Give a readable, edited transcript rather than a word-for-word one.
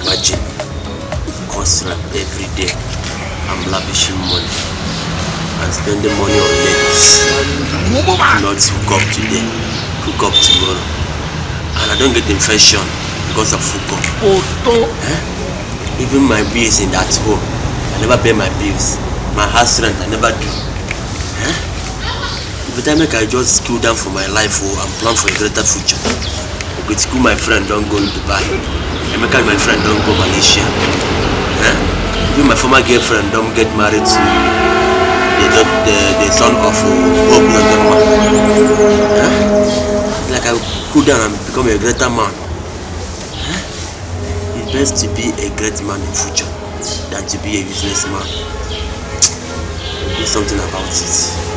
Imagine, Courserep every day. I'm lavishing money and spending money on ladies. Not Hookup today, Hookup tomorrow. And I don't get infection because of Hookup. Even my bills in that home, I never pay my bills. My house rent, I never do. Every time I just cool down for my life and plan for a greater future. With school, my friend don't go to Dubai. Emeka and my friend don't go Malaysia. Even my former girlfriend don't get married to the son of Bob Nandema. Like I cool down and become a greater man. It's best to be a great man in future than to be a useless man. Do something about it.